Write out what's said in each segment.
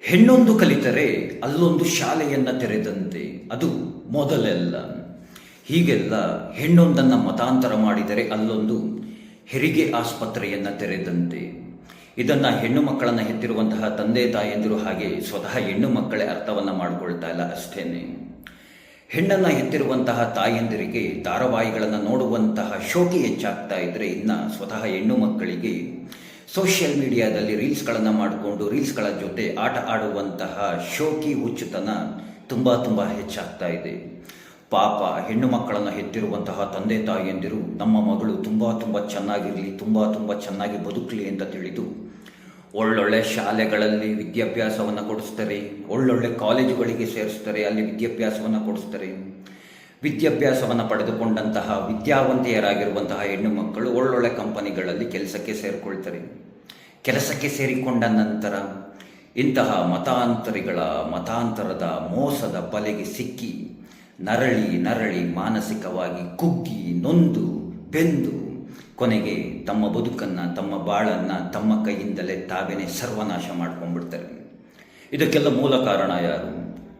ಹೆಣ್ಣೊಂದು ಕಲಿತರೆ ಅಲ್ಲೊಂದು ಶಾಲೆಯನ್ನು ತೆರೆದಂತೆ, ಅದು ಮೊದಲೆಲ್ಲ. ಹೀಗೆಲ್ಲ ಹೆಣ್ಣೊಂದನ್ನು ಮತಾಂತರ ಮಾಡಿದರೆ ಅಲ್ಲೊಂದು ಹೆರಿಗೆ ಆಸ್ಪತ್ರೆಯನ್ನು ತೆರೆದಂತೆ. ಇದನ್ನು ಹೆಣ್ಣು ಮಕ್ಕಳನ್ನು ಹೆತ್ತಿರುವಂತಹ ತಂದೆ ತಾಯಂದಿರು ಹಾಗೆ ಸ್ವತಃ ಹೆಣ್ಣು ಮಕ್ಕಳೇ ಅರ್ಥವನ್ನು ಮಾಡಿಕೊಳ್ತಾ ಇಲ್ಲ ಅಷ್ಟೇನೆ. ಹೆಣ್ಣನ್ನು ಹೆತ್ತಿರುವಂತಹ ತಾಯಂದಿರಿಗೆ ಧಾರಾವಾಹಿಗಳನ್ನು ನೋಡುವಂತಹ ಶೋಕಿ ಹೆಚ್ಚಾಗ್ತಾ ಇದ್ದರೆ, ಇನ್ನು ಸ್ವತಃ ಹೆಣ್ಣು ಮಕ್ಕಳಿಗೆ ಸೋಷಿಯಲ್ ಮೀಡಿಯಾದಲ್ಲಿ ರೀಲ್ಸ್ಗಳನ್ನು ಮಾಡಿಕೊಂಡು ರೀಲ್ಸ್ಗಳ ಜೊತೆ ಆಟ ಆಡುವಂತಹ ಶೋಕಿ ಹುಚ್ಚುತನ ತುಂಬ ಹೆಚ್ಚಾಗ್ತಾ ಇದೆ. ಪಾಪ ಹೆಣ್ಣು ಮಕ್ಕಳನ್ನು ಹೆತ್ತಿರುವಂತಹ ತಂದೆ ತಾಯಿಯಂದಿರು ನಮ್ಮ ಮಗಳು ತುಂಬ ಚೆನ್ನಾಗಿರಲಿ, ತುಂಬ ಚೆನ್ನಾಗಿ ಬದುಕಲಿ ಅಂತ ತಿಳಿದು ಒಳ್ಳೊಳ್ಳೆ ಶಾಲೆಗಳಲ್ಲಿ ವಿದ್ಯಾಭ್ಯಾಸವನ್ನು ಕೊಡಿಸ್ತಾರೆ, ಒಳ್ಳೊಳ್ಳೆ ಕಾಲೇಜುಗಳಿಗೆ ಸೇರಿಸ್ತಾರೆ, ಅಲ್ಲಿ ವಿದ್ಯಾಭ್ಯಾಸವನ್ನು ಕೊಡಿಸ್ತಾರೆ. ವಿದ್ಯಾಭ್ಯಾಸವನ್ನು ಪಡೆದುಕೊಂಡಂತಹ ವಿದ್ಯಾವಂತೆಯರಾಗಿರುವಂತಹ ಹೆಣ್ಣು ಮಕ್ಕಳು ಒಳ್ಳೊಳ್ಳೆ ಕಂಪನಿಗಳಲ್ಲಿ ಕೆಲಸಕ್ಕೆ ಸೇರಿಕೊಳ್ತಾರೆ. ಕೆಲಸಕ್ಕೆ ಸೇರಿಕೊಂಡ ನಂತರ ಇಂತಹ ಮತಾಂತರದ ಮೋಸದ ಬಲೆಗೆ ಸಿಕ್ಕಿ ನರಳಿ ಮಾನಸಿಕವಾಗಿ ಕುಗ್ಗಿ ನೊಂದು ಬೆಂದು ಕೊನೆಗೆ ತಮ್ಮ ಬದುಕನ್ನು, ತಮ್ಮ ಬಾಳನ್ನು ತಮ್ಮ ಕೈಯಿಂದಲೇ ತಾವೇನೆ ಸರ್ವನಾಶ ಮಾಡ್ಕೊಂಡ್ಬಿಡ್ತಾರೆ. ಇದಕ್ಕೆಲ್ಲ ಮೂಲ ಕಾರಣ ಯಾರು?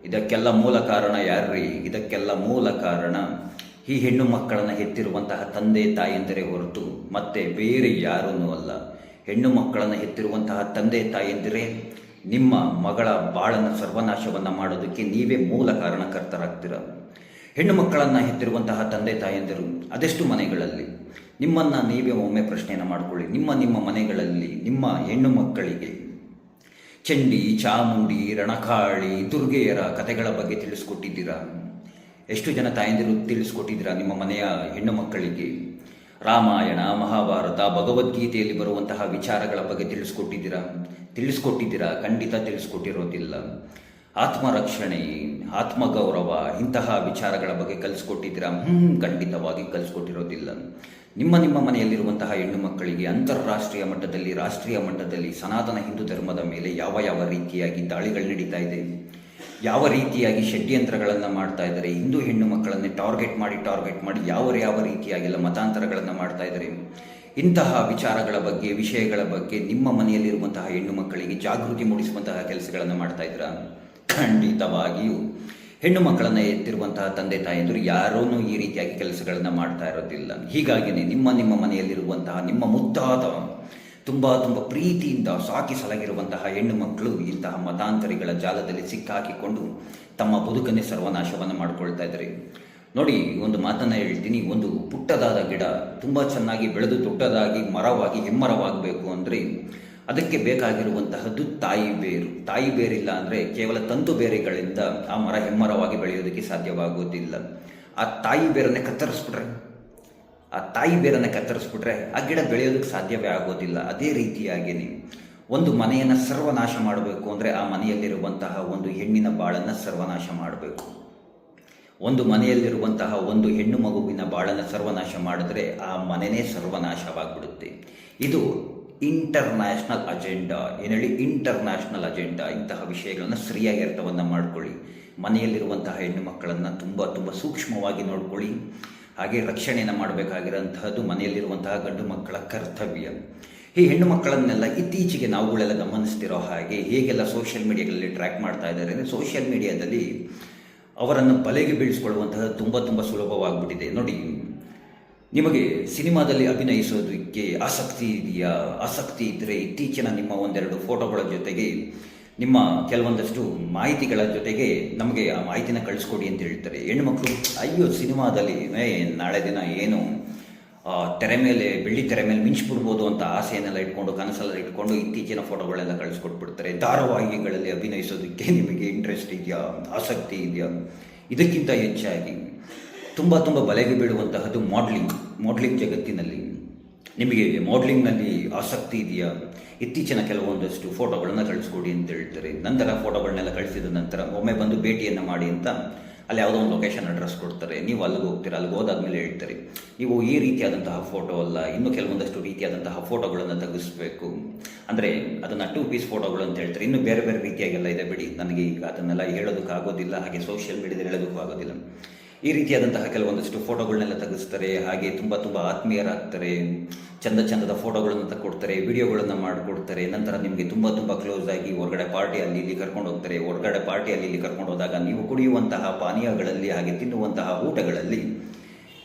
ಇದಕ್ಕೆಲ್ಲ ಮೂಲ ಕಾರಣ ಈ ಹೆಣ್ಣು ಮಕ್ಕಳನ್ನು ಹೆತ್ತಿರುವಂತಹ ತಂದೆ ತಾಯಂದಿರೇ ಹೊರತು ಮತ್ತೆ ಬೇರೆ ಯಾರೂ ಅಲ್ಲ. ಹೆಣ್ಣು ಮಕ್ಕಳನ್ನು ಹೆತ್ತಿರುವಂತಹ ತಂದೆ ತಾಯಂದಿರೇ ನಿಮ್ಮ ಮಗಳ ಬಾಳನ್ನು ಸರ್ವನಾಶವನ್ನು ಮಾಡೋದಕ್ಕೆ ನೀವೇ ಮೂಲ ಕಾರಣಕರ್ತರಾಗ್ತೀರ. ಹೆಣ್ಣು ಮಕ್ಕಳನ್ನು ಹೆತ್ತಿರುವಂತಹ ತಂದೆ ತಾಯಂದಿರು ಅದೆಷ್ಟು ಮನೆಗಳಲ್ಲಿ, ನಿಮ್ಮನ್ನು ನೀವೇ ಒಮ್ಮೆ ಪ್ರಶ್ನೆಯನ್ನು ಮಾಡಿಕೊಳ್ಳಿ. ನಿಮ್ಮ ಮನೆಗಳಲ್ಲಿ ನಿಮ್ಮ ಹೆಣ್ಣು ಮಕ್ಕಳಿಗೆ ಚಂಡಿ, ಚಾಮುಂಡಿ, ರಣಕಾಳಿ, ದುರ್ಗೆಯರ ಕಥೆಗಳ ಬಗ್ಗೆ ತಿಳಿಸ್ಕೊಟ್ಟಿದ್ದೀರಾ? ಎಷ್ಟು ಜನ ತಾಯಂದಿರು ತಿಳಿಸ್ಕೊಟ್ಟಿದ್ದೀರಾ ನಿಮ್ಮ ಮನೆಯ ಹೆಣ್ಣು ಮಕ್ಕಳಿಗೆ? ರಾಮಾಯಣ, ಮಹಾಭಾರತ, ಭಗವದ್ಗೀತೆಯಲ್ಲಿ ಬರುವಂತಹ ವಿಚಾರಗಳ ಬಗ್ಗೆ ತಿಳಿಸ್ಕೊಟ್ಟಿದ್ದೀರಾ? ಖಂಡಿತ ತಿಳಿಸ್ಕೊಟ್ಟಿರೋದಿಲ್ಲ. ಆತ್ಮರಕ್ಷಣೆ, ಆತ್ಮಗೌರವ, ಇಂತಹ ವಿಚಾರಗಳ ಬಗ್ಗೆ ಕಲಿಸ್ಕೊಟ್ಟಿದ್ದೀರಾ? ಖಂಡಿತವಾಗಿ ಕಲಿಸ್ಕೊಟ್ಟಿರೋದಿಲ್ಲ. ನಿಮ್ಮ ಮನೆಯಲ್ಲಿರುವಂತಹ ಹೆಣ್ಣು ಮಕ್ಕಳಿಗೆ ಅಂತಾರಾಷ್ಟ್ರೀಯ ಮಟ್ಟದಲ್ಲಿ, ರಾಷ್ಟ್ರೀಯ ಮಟ್ಟದಲ್ಲಿ ಸನಾತನ ಹಿಂದೂ ಧರ್ಮದ ಮೇಲೆ ಯಾವ ರೀತಿಯಾಗಿ ದಾಳಿಗಳು ನಡೀತಾ ಇದೆ, ಯಾವ ರೀತಿಯಾಗಿ ಷಡ್ಯಂತ್ರಗಳನ್ನು ಮಾಡ್ತಾ ಇದ್ದಾರೆ, ಹಿಂದೂ ಹೆಣ್ಣು ಮಕ್ಕಳನ್ನೇ ಟಾರ್ಗೆಟ್ ಮಾಡಿ ಯಾವ ರೀತಿಯಾಗೆಲ್ಲ ಮತಾಂತರಗಳನ್ನು ಮಾಡ್ತಾ ಇದ್ದಾರೆ. ಇಂತಹ ವಿಚಾರಗಳ ಬಗ್ಗೆ, ವಿಷಯಗಳ ಬಗ್ಗೆ ನಿಮ್ಮ ಮನೆಯಲ್ಲಿರುವಂತಹ ಹೆಣ್ಣು ಮಕ್ಕಳಿಗೆ ಜಾಗೃತಿ ಮೂಡಿಸುವಂತಹ ಕೆಲಸಗಳನ್ನು ಮಾಡ್ತಾ ಇದ್ದೀರಾ? ಖಂಡಿತವಾಗಿಯೂ ಹೆಣ್ಣು ಮಕ್ಕಳನ್ನು ಎತ್ತಿರುವಂತಹ ತಂದೆ ತಾಯಂದಿರು ಯಾರೂ ಈ ರೀತಿಯಾಗಿ ಕೆಲಸಗಳನ್ನು ಮಾಡ್ತಾ ಇರೋದಿಲ್ಲ. ಹೀಗಾಗಿಯೇ ನಿಮ್ಮ ಮನೆಯಲ್ಲಿರುವಂತಹ ನಿಮ್ಮ ಮುದ್ದಾದ ತುಂಬ ಪ್ರೀತಿಯಿಂದ ಸಾಕಿ ಸಲಗಿರುವಂತಹ ಹೆಣ್ಣು ಮಕ್ಕಳು ಇಂತಹ ಮತಾಂತರಿಗಳ ಜಾಲದಲ್ಲಿ ಸಿಕ್ಕಾಕಿಕೊಂಡು ತಮ್ಮ ಬದುಕನ್ನೇ ಸರ್ವನಾಶವನ್ನು ಮಾಡಿಕೊಳ್ತಾ ಇದ್ದಾರೆ. ನೋಡಿ, ಒಂದು ಮಾತನ್ನು ಹೇಳ್ತೀನಿ. ಒಂದು ಪುಟ್ಟದಾದ ಗಿಡ ತುಂಬ ಚೆನ್ನಾಗಿ ಬೆಳೆದು ದೊಡ್ಡದಾಗಿ ಮರವಾಗಿ ಹೆಮ್ಮರವಾಗಬೇಕು ಅಂದರೆ ಅದಕ್ಕೆ ಬೇಕಾಗಿರುವಂತಹದ್ದು ತಾಯಿ ಬೇರು. ತಾಯಿ ಬೇರಿಲ್ಲ ಅಂದರೆ ಕೇವಲ ತಂತು ಬೇರೆಗಳಿಂದ ಆ ಮರ ಹೆಮ್ಮರವಾಗಿ ಬೆಳೆಯೋದಕ್ಕೆ ಸಾಧ್ಯವಾಗುವುದಿಲ್ಲ. ಆ ತಾಯಿ ಬೇರನ್ನೇ ಕತ್ತರಿಸ್ಬಿಟ್ರೆ ಆ ಗಿಡ ಬೆಳೆಯೋದಕ್ಕೆ ಸಾಧ್ಯವೇ ಆಗೋದಿಲ್ಲ. ಅದೇ ರೀತಿಯಾಗಿಯೇ ಒಂದು ಮನೆಯನ್ನು ಸರ್ವನಾಶ ಮಾಡಬೇಕು ಅಂದರೆ ಆ ಮನೆಯಲ್ಲಿರುವಂತಹ ಒಂದು ಹೆಣ್ಣಿನ ಬಾಳನ್ನು ಸರ್ವನಾಶ ಮಾಡಬೇಕು. ಒಂದು ಮನೆಯಲ್ಲಿರುವಂತಹ ಒಂದು ಹೆಣ್ಣು ಮಗುವಿನ ಬಾಳನ್ನು ಸರ್ವನಾಶ ಮಾಡಿದ್ರೆ ಆ ಮನೆಯೇ ಸರ್ವನಾಶವಾಗ್ಬಿಡುತ್ತೆ. ಇದು ಇಂಟರ್ನ್ಯಾಷನಲ್ ಅಜೆಂಡಾ. ಇಂತಹ ವಿಷಯಗಳನ್ನು ಸರಿಯಾಗಿ ಅರ್ಥವನ್ನು ಮಾಡಿಕೊಳ್ಳಿ. ಮನೆಯಲ್ಲಿರುವಂತಹ ಹೆಣ್ಣು ಮಕ್ಕಳನ್ನು ತುಂಬ ಸೂಕ್ಷ್ಮವಾಗಿ ನೋಡ್ಕೊಳ್ಳಿ. ಹಾಗೆ ರಕ್ಷಣೆಯನ್ನು ಮಾಡಬೇಕಾಗಿರೋಂತಹದ್ದು ಮನೆಯಲ್ಲಿರುವಂತಹ ಗಂಡು ಮಕ್ಕಳ ಕರ್ತವ್ಯ. ಈ ಹೆಣ್ಣು ಮಕ್ಕಳನ್ನೆಲ್ಲ ಇತ್ತೀಚೆಗೆ ನಾವುಗಳೆಲ್ಲ ಗಮನಿಸ್ತಿರೋ ಹಾಗೆ ಹೇಗೆಲ್ಲ ಸೋಷಿಯಲ್ ಮೀಡಿಯಾಗಳಲ್ಲಿ ಟ್ರ್ಯಾಕ್ ಮಾಡ್ತಾ ಇದ್ದಾರೆ ಅಂದರೆ, ಸೋಷಿಯಲ್ ಮೀಡಿಯಾದಲ್ಲಿ ಅವರನ್ನು ಬಲೆಗೆ ಬೀಳಿಸ್ಕೊಳ್ಳುವಂತಹ ತುಂಬ ಸುಲಭವಾಗ್ಬಿಟ್ಟಿದೆ. ನೋಡಿ, ನಿಮಗೆ ಸಿನಿಮಾದಲ್ಲಿ ಅಭಿನಯಿಸೋದಕ್ಕೆ ಆಸಕ್ತಿ ಇದೆಯಾ? ಆಸಕ್ತಿ ಇದ್ದರೆ ಇತ್ತೀಚಿನ ನಿಮ್ಮ ಒಂದೆರಡು ಫೋಟೋಗಳ ಜೊತೆಗೆ ನಿಮ್ಮ ಕೆಲವೊಂದಷ್ಟು ಮಾಹಿತಿಗಳ ಜೊತೆಗೆ ನಮಗೆ ಆ ಮಾಹಿತಿನ ಕಳಿಸ್ಕೊಡಿ ಅಂತ ಹೇಳ್ತಾರೆ. ಹೆಣ್ಣುಮಕ್ಕಳು ಅಯ್ಯೋ ಸಿನಿಮಾದಲ್ಲಿ ನಾಳೆ ದಿನ ಏನು ಬೆಳ್ಳಿ ತೆರೆ ಮೇಲೆ ಮಿಂಚಿಬಿಡ್ಬೋದು ಅಂತ ಆಸೆಯನ್ನೆಲ್ಲ ಇಟ್ಕೊಂಡು, ಕನಸೆಲ್ಲ ಇಟ್ಕೊಂಡು ಇತ್ತೀಚಿನ ಫೋಟೋಗಳೆಲ್ಲ ಕಳಿಸ್ಕೊಟ್ಬಿಡ್ತಾರೆ. ಧಾರಾವಾಹಿಗಳಲ್ಲಿ ಅಭಿನಯಿಸೋದಕ್ಕೆ ನಿಮಗೆ ಇಂಟ್ರೆಸ್ಟ್ ಇದೆಯಾ? ಆಸಕ್ತಿ ಇದೆಯಾ? ಇದಕ್ಕಿಂತ ಹೆಚ್ಚಾಗಿ ತುಂಬ ಬಲೆಗೆ ಬೀಳುವಂತಹದ್ದು ಮಾಡಲಿಂಗ್ ಜಗತ್ತಿನಲ್ಲಿ. ನಿಮಗೆ ಮಾಡಲಿಂಗ್ನಲ್ಲಿ ಆಸಕ್ತಿ ಇದೆಯಾ? ಇತ್ತೀಚಿನ ಕೆಲವೊಂದಷ್ಟು ಫೋಟೋಗಳನ್ನು ಕಳಿಸ್ಕೊಡಿ ಅಂತ ಹೇಳ್ತಾರೆ. ನಂತರ ಫೋಟೋಗಳನ್ನೆಲ್ಲ ಕಳಿಸಿದ ನಂತರ ಒಮ್ಮೆ ಬಂದು ಭೇಟಿಯನ್ನು ಮಾಡಿ ಅಂತ ಅಲ್ಲಿ ಯಾವುದೋ ಒಂದು ಲೊಕೇಶನ್ ಅಡ್ರೆಸ್ ಕೊಡ್ತಾರೆ. ನೀವು ಅಲ್ಲಿಗೆ ಹೋಗ್ತೀರಾ. ಅಲ್ಲಿಗೆ ಹೋದಾದ್ಮೇಲೆ ಹೇಳ್ತಾರೆ, ನೀವು ಈ ರೀತಿಯಾದಂತಹ ಫೋಟೋ ಅಲ್ಲ, ಇನ್ನೂ ಕೆಲವೊಂದಷ್ಟು ರೀತಿಯಾದಂತಹ ಫೋಟೋಗಳನ್ನು ತೆಗೆಸಬೇಕು. ಅಂದರೆ ಅದನ್ನು 2 ಪೀಸ್ ಫೋಟೋಗಳು ಅಂತ ಹೇಳ್ತಾರೆ. ಇನ್ನು ಬೇರೆ ರೀತಿಯಾಗೆಲ್ಲ ಇದೆ, ಬಿಡಿ, ನನಗೆ ಈಗ ಅದನ್ನೆಲ್ಲ ಹೇಳೋದಕ್ಕಾಗೋದಿಲ್ಲ, ಹಾಗೆ ಸೋಷಿಯಲ್ ಮೀಡಿಯಾದಲ್ಲಿ ಹೇಳೋದಕ್ಕೂ ಆಗೋದಿಲ್ಲ. ಈ ರೀತಿಯಾದಂತಹ ಕೆಲವೊಂದಷ್ಟು ಫೋಟೋಗಳನ್ನೆಲ್ಲ ತೆಗೆಸ್ತಾರೆ. ಹಾಗೆ ತುಂಬ ಆತ್ಮೀಯರಾಗ್ತಾರೆ. ಚಂದದ ಫೋಟೋಗಳನ್ನು ತಗೊಡ್ತಾರೆ, ವಿಡಿಯೋಗಳನ್ನು ಮಾಡಿಕೊಡ್ತಾರೆ. ನಂತರ ನಿಮಗೆ ತುಂಬ ಕ್ಲೋಸ್ ಆಗಿ ಹೊರಗಡೆ ಪಾರ್ಟಿ ಅಲ್ಲಿ ಇಲ್ಲಿ ಕರ್ಕೊಂಡು ಹೋಗ್ತಾರೆ. ಹೊರಗಡೆ ಪಾರ್ಟಿ ಅಲ್ಲಿ ಇಲ್ಲಿ ಕರ್ಕೊಂಡು ಹೋದಾಗ ನೀವು ಕುಡಿಯುವಂತಹ ಪಾನೀಯಗಳಲ್ಲಿ ಹಾಗೆ ತಿನ್ನುವಂತಹ ಊಟಗಳಲ್ಲಿ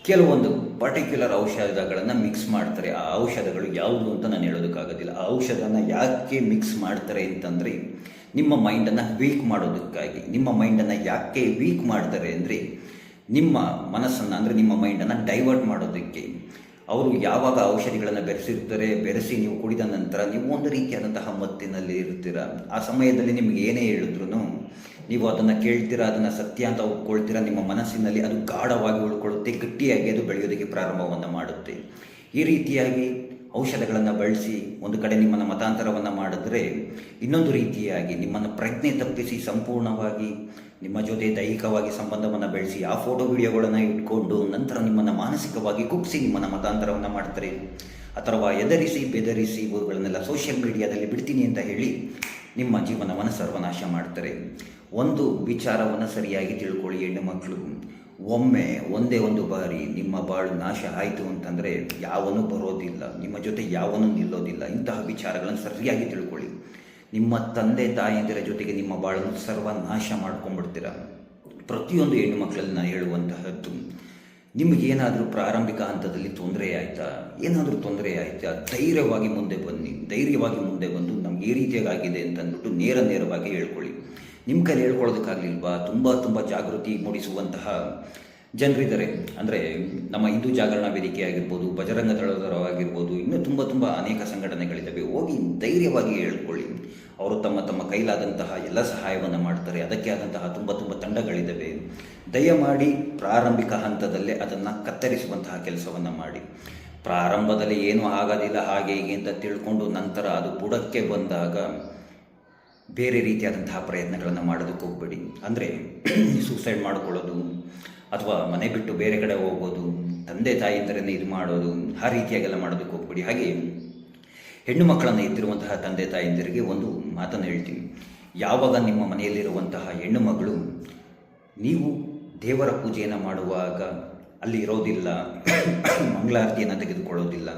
ಕೆಲವೊಂದು ಪರ್ಟಿಕ್ಯುಲರ್ ಔಷಧಗಳನ್ನು ಮಿಕ್ಸ್ ಮಾಡ್ತಾರೆ. ಆ ಔಷಧಗಳು ಯಾವುದು ಅಂತ ನಾನು ಹೇಳೋದಕ್ಕಾಗೋದಿಲ್ಲ. ಆ ಔಷಧನ ಯಾಕೆ ಮಿಕ್ಸ್ ಮಾಡ್ತಾರೆ ಅಂತಂದರೆ ನಿಮ್ಮ ಮೈಂಡನ್ನು ವೀಕ್ ಮಾಡೋದಕ್ಕಾಗಿ. ನಿಮ್ಮ ಮೈಂಡನ್ನು ಯಾಕೆ ವೀಕ್ ಮಾಡ್ತಾರೆ ಅಂದರೆ ನಿಮ್ಮ ಮನಸ್ಸನ್ನು ಅಂದರೆ ನಿಮ್ಮ ಮೈಂಡನ್ನು ಡೈವರ್ಟ್ ಮಾಡೋದಕ್ಕೆ. ಅವರು ಯಾವಾಗ ಔಷಧಿಗಳನ್ನು ಬೆರೆಸಿ ನೀವು ಕುಡಿದ ನಂತರ ನೀವು ಒಂದು ರೀತಿಯಾದಂತಹ ಮತ್ತಿನಲ್ಲಿ ಇರ್ತೀರ. ಆ ಸಮಯದಲ್ಲಿ ನಿಮಗೆ ಏನೇ ಹೇಳಿದ್ರು ನೀವು ಅದನ್ನು ಕೇಳ್ತೀರಾ, ಅದನ್ನು ಸತ್ಯ ಅಂತ ಒಪ್ಕೊಳ್ತೀರಾ. ನಿಮ್ಮ ಮನಸ್ಸಿನಲ್ಲಿ ಅದು ಗಾಢವಾಗಿ ಉಳ್ಕೊಳ್ಳುತ್ತೆ, ಗಟ್ಟಿಯಾಗಿ ಅದು ಬೆಳೆಯೋದಕ್ಕೆ ಪ್ರಾರಂಭವನ್ನು ಮಾಡುತ್ತೆ. ಈ ರೀತಿಯಾಗಿ ಔಷಧಗಳನ್ನು ಬಳಸಿ ಒಂದು ಕಡೆ ನಿಮ್ಮನ್ನು ಮತಾಂತರವನ್ನು ಮಾಡಿದ್ರೆ, ಇನ್ನೊಂದು ರೀತಿಯಾಗಿ ನಿಮ್ಮನ್ನು ಪ್ರಜ್ಞೆ ತಪ್ಪಿಸಿ ಸಂಪೂರ್ಣವಾಗಿ ನಿಮ್ಮ ಜೊತೆ ದೈಹಿಕವಾಗಿ ಸಂಬಂಧವನ್ನು ಬೆಳೆಸಿ ಆ ಫೋಟೋ ವಿಡಿಯೋಗಳನ್ನು ಇಟ್ಕೊಂಡು ನಂತರ ನಿಮ್ಮನ್ನು ಮಾನಸಿಕವಾಗಿ ಕುಗ್ಗಿಸಿ ನಿಮ್ಮನ್ನು ಮತಾಂತರವನ್ನು ಮಾಡ್ತಾರೆ. ಅಥವಾ ಎದರಿಸಿ ಬೆದರಿಸಿ ಇವುಗಳನ್ನೆಲ್ಲ ಸೋಷಿಯಲ್ ಮೀಡಿಯಾದಲ್ಲಿ ಬಿಡ್ತೀನಿ ಅಂತ ಹೇಳಿ ನಿಮ್ಮ ಜೀವನವನ್ನು ಸರ್ವನಾಶ ಮಾಡ್ತಾರೆ. ಒಂದು ವಿಚಾರವನ್ನು ಸರಿಯಾಗಿ ತಿಳ್ಕೊಳ್ಳಿ ಹೆಣ್ಣು ಮಕ್ಕಳು. ಒಮ್ಮೆ ಒಂದೇ ಒಂದು ಬಾರಿ ನಿಮ್ಮ ಬಾಳು ನಾಶ ಆಯಿತು ಅಂತಂದರೆ ಯಾವನೂ ಬರೋದಿಲ್ಲ, ನಿಮ್ಮ ಜೊತೆ ಯಾವನೂ ನಿಲ್ಲೋದಿಲ್ಲ. ಇಂತಹ ವಿಚಾರಗಳನ್ನು ಸರಿಯಾಗಿ ತಿಳ್ಕೊಳ್ಳಿ. ನಿಮ್ಮ ತಂದೆ ತಾಯಿಯಂದಿರ ಜೊತೆಗೆ ನಿಮ್ಮ ಬಾಳನ್ನು ಸರ್ವನಾಶ ಮಾಡ್ಕೊಂಡ್ಬಿಡ್ತೀರ. ಪ್ರತಿಯೊಂದು ಹೆಣ್ಣು ಮಕ್ಕಳಲ್ಲಿ ನಾನು ಹೇಳುವಂತಹದ್ದು, ನಿಮಗೇನಾದರೂ ಪ್ರಾರಂಭಿಕ ಹಂತದಲ್ಲಿ ತೊಂದರೆ ಆಯಿತಾ, ಧೈರ್ಯವಾಗಿ ಮುಂದೆ ಬನ್ನಿ. ಧೈರ್ಯವಾಗಿ ಮುಂದೆ ಬಂದು ನಮ್ಗೆ ಈ ರೀತಿಯಾಗಿದೆ ಅಂತಂದ್ಬಿಟ್ಟು ನೇರವಾಗಿ ಹೇಳ್ಕೊಳ್ಳಿ. ನಿಮ್ಮ ಕೈಲಿ ಹೇಳ್ಕೊಳ್ಳೋದಕ್ಕಾಗಲಿಲ್ವಾ? ತುಂಬ ಜಾಗೃತಿ ಮೂಡಿಸುವಂತಹ ಜನರಿದ್ದಾರೆ. ಅಂದರೆ ನಮ್ಮ ಹಿಂದೂ ಜಾಗರಣ ವೇದಿಕೆ ಆಗಿರ್ಬೋದು, ಬಜರಂಗ ದಳದವರಾಗಿರ್ಬೋದು, ಇನ್ನೂ ತುಂಬ ಅನೇಕ ಸಂಘಟನೆಗಳಿದ್ದಾವೆ. ಹೋಗಿ ಧೈರ್ಯವಾಗಿ ಹೇಳ್ಕೊಳ್ಳಿ. ಅವರು ತಮ್ಮ ಕೈಲಾದಂತಹ ಎಲ್ಲ ಸಹಾಯವನ್ನು ಮಾಡ್ತಾರೆ. ಅದಕ್ಕೆ ಆದಂತಹ ತುಂಬ ತಂಡಗಳಿದ್ದಾವೆ. ದಯಮಾಡಿ ಪ್ರಾರಂಭಿಕ ಹಂತದಲ್ಲೇ ಅದನ್ನು ಕತ್ತರಿಸುವಂತಹ ಕೆಲಸವನ್ನು ಮಾಡಿ. ಪ್ರಾರಂಭದಲ್ಲಿ ಏನೂ ಆಗೋದಿಲ್ಲ ಹಾಗೆ ಹೀಗೆ ಅಂತ ತಿಳ್ಕೊಂಡು ನಂತರ ಅದು ಬುಡಕ್ಕೆ ಬಂದಾಗ ಬೇರೆ ರೀತಿಯಾದಂತಹ ಪ್ರಯತ್ನಗಳನ್ನು ಮಾಡೋದಕ್ಕೆ ಹೋಗಬೇಡಿ. ಅಂದರೆ ಸೂಸೈಡ್ ಮಾಡಿಕೊಳ್ಳೋದು ಅಥವಾ ಮನೆ ಬಿಟ್ಟು ಬೇರೆ ಕಡೆ ಹೋಗೋದು, ತಂದೆ ತಾಯಿಯಿಂದಲೇ ಇದು ಮಾಡೋದು, ಆ ರೀತಿಯಾಗೆಲ್ಲ ಮಾಡೋದಕ್ಕೆ ಹೋಗ್ಬೇಡಿ. ಹಾಗೆ ಹೆಣ್ಣು ಮಕ್ಕಳನ್ನು ಎತ್ತಿರುವಂತಹ ತಂದೆ ತಾಯಿಯಂದಿರಿಗೆ ಒಂದು ಮಾತನ್ನು ಹೇಳ್ತೀನಿ. ಯಾವಾಗ ನಿಮ್ಮ ಮನೆಯಲ್ಲಿರುವಂತಹ ಹೆಣ್ಣು ಮಗಳು ನೀವು ದೇವರ ಪೂಜೆಯನ್ನು ಮಾಡುವಾಗ ಅಲ್ಲಿ ಇರೋದಿಲ್ಲ, ಮಂಗಳಾರತಿಯನ್ನು ತೆಗೆದುಕೊಳ್ಳೋದಿಲ್ಲ,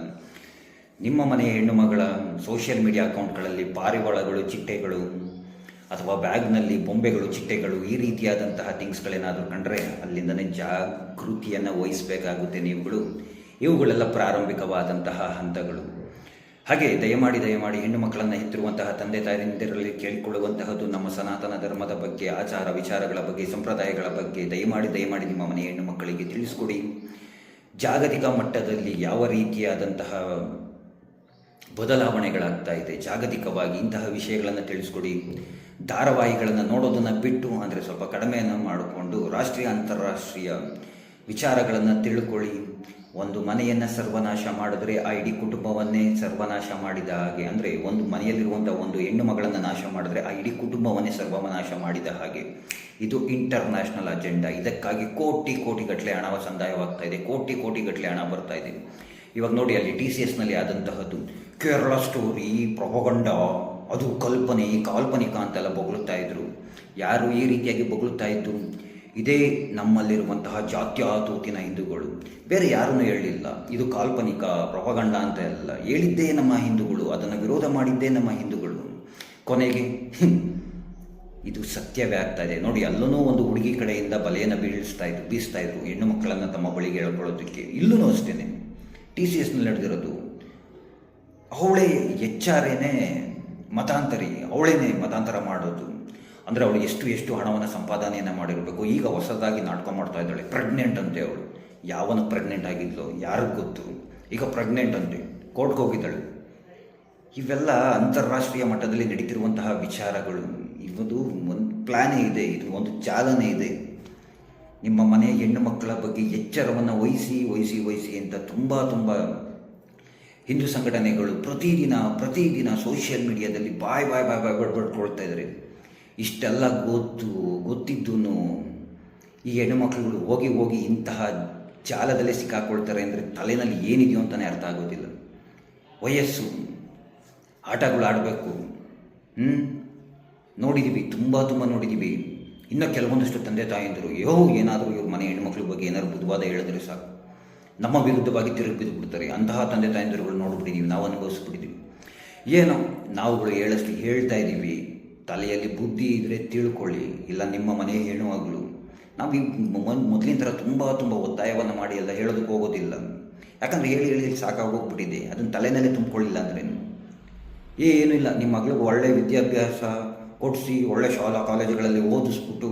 ನಿಮ್ಮ ಮನೆಯ ಹೆಣ್ಣು ಮಗಳ ಸೋಷಿಯಲ್ ಮೀಡಿಯಾ ಅಕೌಂಟ್ಗಳಲ್ಲಿ ಪಾರಿವಾಳಗಳು, ಚಿಟ್ಟೆಗಳು ಅಥವಾ ಬ್ಯಾಗ್ನಲ್ಲಿ ಬೊಂಬೆಗಳು, ಚಿಟ್ಟೆಗಳು, ಈ ರೀತಿಯಾದಂತಹ ಥಿಂಗ್ಸ್ಗಳೇನಾದರೂ ಕಂಡ್ರೆ ಅಲ್ಲಿಂದನೇ ಜಾಗೃತಿಯನ್ನು ವಹಿಸಬೇಕಾಗುತ್ತೆ ನೀವುಗಳು. ಇವುಗಳೆಲ್ಲ ಪ್ರಾರಂಭಿಕವಾದಂತಹ ಹಂತಗಳು. ಹಾಗೆ ದಯಮಾಡಿ ಹೆಣ್ಣು ಮಕ್ಕಳನ್ನು ಹೆತ್ತಿರುವಂತಹ ತಂದೆ ತಾಯಂದಿರಲ್ಲಿ ಕೇಳಿಕೊಳ್ಳುವಂತಹದ್ದು, ನಮ್ಮ ಸನಾತನ ಧರ್ಮದ ಬಗ್ಗೆ, ಆಚಾರ ವಿಚಾರಗಳ ಬಗ್ಗೆ, ಸಂಪ್ರದಾಯಗಳ ಬಗ್ಗೆ ದಯಮಾಡಿ ನಿಮ್ಮ ಮನೆಯ ಹೆಣ್ಣು ಮಕ್ಕಳಿಗೆ ತಿಳಿಸ್ಕೊಡಿ. ಜಾಗತಿಕ ಮಟ್ಟದಲ್ಲಿ ಯಾವ ರೀತಿಯಾದಂತಹ ಬದಲಾವಣೆಗಳಾಗ್ತಾ ಇದೆ, ಜಾಗತಿಕವಾಗಿ ಇಂತಹ ವಿಷಯಗಳನ್ನು ತಿಳಿಸ್ಕೊಡಿ. ಧಾರಾವಾಹಿಗಳನ್ನು ನೋಡೋದನ್ನು ಬಿಟ್ಟು ಅಂದರೆ ಸ್ವಲ್ಪ ಕಡಿಮೆಯನ್ನು ಮಾಡಿಕೊಂಡು ರಾಷ್ಟ್ರೀಯ ಅಂತಾರಾಷ್ಟ್ರೀಯ ವಿಚಾರಗಳನ್ನು ತಿಳ್ಕೊಳ್ಳಿ. ಒಂದು ಮನೆಯನ್ನು ಸರ್ವನಾಶ ಮಾಡಿದ್ರೆ ಆ ಇಡೀ ಕುಟುಂಬವನ್ನೇ ಸರ್ವನಾಶ ಮಾಡಿದ ಹಾಗೆ. ಅಂದರೆ ಒಂದು ಮನೆಯಲ್ಲಿರುವಂಥ ಒಂದು ಹೆಣ್ಣು ಮಗಳನ್ನು ನಾಶ ಮಾಡಿದ್ರೆ ಆ ಇಡೀ ಕುಟುಂಬವನ್ನೇ ಸರ್ವನಾಶ ಮಾಡಿದ ಹಾಗೆ. ಇದು ಇಂಟರ್ನ್ಯಾಷನಲ್ ಅಜೆಂಡಾ. ಇದಕ್ಕಾಗಿ ಕೋಟಿಗಟ್ಟಲೆ ಹಣ ಸಂದಾಯವಾಗ್ತಾ ಇದೆ, ಕೋಟಿಗಟ್ಟಲೆ ಹಣ ಬರ್ತಾ ಇದೆ. ಇವಾಗ ನೋಡಿ, ಅಲ್ಲಿ TCSನಲ್ಲಿ ಆದಂತಹದ್ದು ಕೇರಳ ಸ್ಟೋರಿ, ಪ್ರೊಪಗಂಡ, ಅದು ಕಾಲ್ಪನಿಕ ಅಂತೆಲ್ಲ ಬೊಗಳುತ್ತಾ ಇದ್ರು. ಯಾರು ಈ ರೀತಿಯಾಗಿ ಬೊಗಳುತ್ತಾ ಇದ್ದು? ಇದೇ ನಮ್ಮಲ್ಲಿರುವಂತಹ ಜಾತ್ಯತೀತ ಹಿಂದೂಗಳು. ಬೇರೆ ಯಾರನ್ನೂ ಹೇಳಲಿಲ್ಲ. ಇದು ಕಾಲ್ಪನಿಕ ಪ್ರೊಪಗಂಡ ಅಂತ ಎಲ್ಲ ಹೇಳಿದ್ದೇ ನಮ್ಮ ಹಿಂದೂಗಳು, ಅದನ್ನು ವಿರೋಧ ಮಾಡಿದ್ದೇ ನಮ್ಮ ಹಿಂದೂಗಳು. ಕೊನೆಗೆ ಇದು ಸತ್ಯವೇ ಆಗ್ತಾ ಇದೆ. ನೋಡಿ, ಅಲ್ಲೂ ಒಂದು ಹುಡುಗಿ ಕಡೆಯಿಂದ ಬಲೆಯನ್ನು ಬೀಸ್ತಾ ಇದ್ರು ಹೆಣ್ಣು ಮಕ್ಕಳನ್ನು ತಮ್ಮ ಬಳಿಗೆ ಹೇಳ್ಕೊಳ್ಳೋದಕ್ಕೆ. ಇಲ್ಲೂ ಅಷ್ಟೇ TCSನಲ್ಲಿ ನಡೆದಿರೋದು. ಅವಳೇ HRನೇ ಮತಾಂತರಿ, ಅವಳೇನೆ ಮತಾಂತರ ಮಾಡೋದು. ಅಂದರೆ ಅವಳು ಎಷ್ಟು ಹಣವನ್ನು ಸಂಪಾದನೆಯನ್ನು ಮಾಡಿರಬೇಕು. ಈಗ ಹೊಸದಾಗಿ ನಾಟಕ ಮಾಡ್ತಾ ಇದ್ದಾಳೆ, ಪ್ರೆಗ್ನೆಂಟ್ ಅಂತೆ ಅವಳು. ಯಾವನು ಪ್ರೆಗ್ನೆಂಟ್ ಆಗಿದ್ಲು ಯಾರಿಗೂ ಗೊತ್ತು. ಈಗ ಪ್ರೆಗ್ನೆಂಟ್ ಅಂತೆ, ಕೋರ್ಟ್ಗೆ ಹೋಗಿದ್ದಾಳೆ. ಇವೆಲ್ಲ ಅಂತಾರಾಷ್ಟ್ರೀಯ ಮಟ್ಟದಲ್ಲಿ ನಡೀತಿರುವಂತಹ ವಿಚಾರಗಳು. ಇದು ಒಂದು ಪ್ಲ್ಯಾನೇ ಇದೆ, ಇದು ಒಂದು ಚಾಲನೆ ಇದೆ. ನಿಮ್ಮ ಮನೆಯ ಹೆಣ್ಣು ಮಕ್ಕಳ ಬಗ್ಗೆ ಎಚ್ಚರವನ್ನು ವಹಿಸಿ ಅಂತ ತುಂಬ ಹಿಂದೂ ಸಂಘಟನೆಗಳು ಪ್ರತಿದಿನ ಸೋಷಿಯಲ್ ಮೀಡಿಯಾದಲ್ಲಿ ಬಾಯ್ ಬಡ್ಕೊಳ್ತಾ ಇದ್ದಾರೆ. ಇಷ್ಟೆಲ್ಲ ಗೊತ್ತಿದ್ದೂ ಈ ಹೆಣ್ಣು ಮಕ್ಕಳುಗಳು ಹೋಗಿ ಇಂತಹ ಜಾಲದಲ್ಲೇ ಸಿಕ್ಕಾಕೊಳ್ತಾರೆ ಅಂದರೆ ತಲೆಯಲ್ಲಿ ಏನಿದೆಯೋ ಅಂತಲೇ ಅರ್ಥ ಆಗೋದಿಲ್ಲ. ವಯಸ್ಸು, ಆಟಗಳು ಆಡಬೇಕು. ನೋಡಿದ್ದೀವಿ, ತುಂಬ ನೋಡಿದ್ದೀವಿ. ಇನ್ನು ಕೆಲವೊಂದಷ್ಟು ತಂದೆ ತಾಯಂದಿರು ಏನಾದರೂ ಇವ್ರ ಮನೆ ಹೆಣ್ಮಕ್ಳ ಬಗ್ಗೆ ಏನಾದ್ರು ಬುದ್ಧವಾದ ಹೇಳಿದ್ರೆ ಸಾಕು, ನಮ್ಮ ವಿರುದ್ಧವಾಗಿ ತಿರುಗಿ ಬಿದ್ದು ಬಿಡ್ತಾರೆ. ಅಂತಹ ತಂದೆ ತಾಯಂದಿರುಗಳು ನೋಡ್ಬಿಟ್ಟಿದ್ದೀವಿ, ನಾವು ಅನುಭವಿಸ್ಬಿಟ್ಟಿದ್ದೀವಿ. ಏನೋ ನಾವುಗಳು ಹೇಳಷ್ಟು ಹೇಳ್ತಾ ಇದ್ದೀವಿ, ತಲೆಯಲ್ಲಿ ಬುದ್ಧಿ ಇದ್ದರೆ ತಿಳ್ಕೊಳ್ಳಿ, ಇಲ್ಲ ನಿಮ್ಮ ಮನೆ ಹೆಣ್ಣುವಾಗಲು ನಾವು ಈ ಮೊದಲಿನ ಥರ ತುಂಬ ಒತ್ತಾಯವನ್ನು ಮಾಡಿ ಎಲ್ಲ ಹೇಳೋದಕ್ಕೆ ಹೋಗೋದಿಲ್ಲ. ಯಾಕಂದರೆ ಹೇಳಿ ಸಾಕಾಗೋಗ್ಬಿಟ್ಟಿದೆ. ಅದನ್ನು ತಲೆನಲ್ಲೇ ತುಂಬಿಕೊಳ್ಳಿಲ್ಲ ಅಂದ್ರೇನು ಏನೂ ಇಲ್ಲ. ನಿಮ್ಮ ಮಗಳಿಗೆ ಒಳ್ಳೆಯ ವಿದ್ಯಾಭ್ಯಾಸ ಕೊಡಿಸಿ, ಒಳ್ಳೆ ಶಾಲಾ ಕಾಲೇಜುಗಳಲ್ಲಿ ಓದಿಸ್ಬಿಟ್ಟು,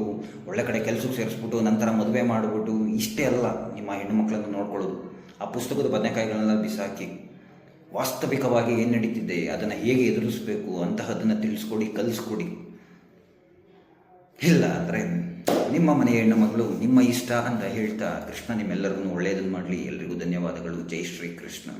ಒಳ್ಳೆ ಕಡೆ ಕೆಲಸಕ್ಕೆ ಸೇರಿಸ್ಬಿಟ್ಟು, ನಂತರ ಮದುವೆ ಮಾಡಿಬಿಟ್ಟು, ಇಷ್ಟೇ ಅಲ್ಲ ನಿಮ್ಮ ಹೆಣ್ಣು ಮಕ್ಕಳನ್ನು ನೋಡ್ಕೊಳ್ಳೋದು. ಆ ಪುಸ್ತಕದ ಬದನೆಕಾಯಿಗಳನ್ನೆಲ್ಲ ಬಿಸಾಕಿ ವಾಸ್ತವಿಕವಾಗಿ ಏನು ನಡೀತಿದೆ, ಅದನ್ನು ಹೇಗೆ ಎದುರಿಸಬೇಕು ಅಂತಹದನ್ನು ತಿಳಿಸ್ಕೊಡಿ, ಕಲಿಸ್ಕೊಡಿ. ಇಲ್ಲ ಅಂದರೆ ನಿಮ್ಮ ಮನೆಯ ಹೆಣ್ಣು ಮಗಳು ನಿಮ್ಮ ಇಷ್ಟ ಅಂತ ಹೇಳ್ತಾ, ಕೃಷ್ಣ ನಿಮ್ಮೆಲ್ಲರಿಗೂ ಒಳ್ಳೆಯದನ್ನು ಮಾಡಲಿ. ಎಲ್ರಿಗೂ ಧನ್ಯವಾದಗಳು. ಜೈ ಶ್ರೀ ಕೃಷ್ಣ.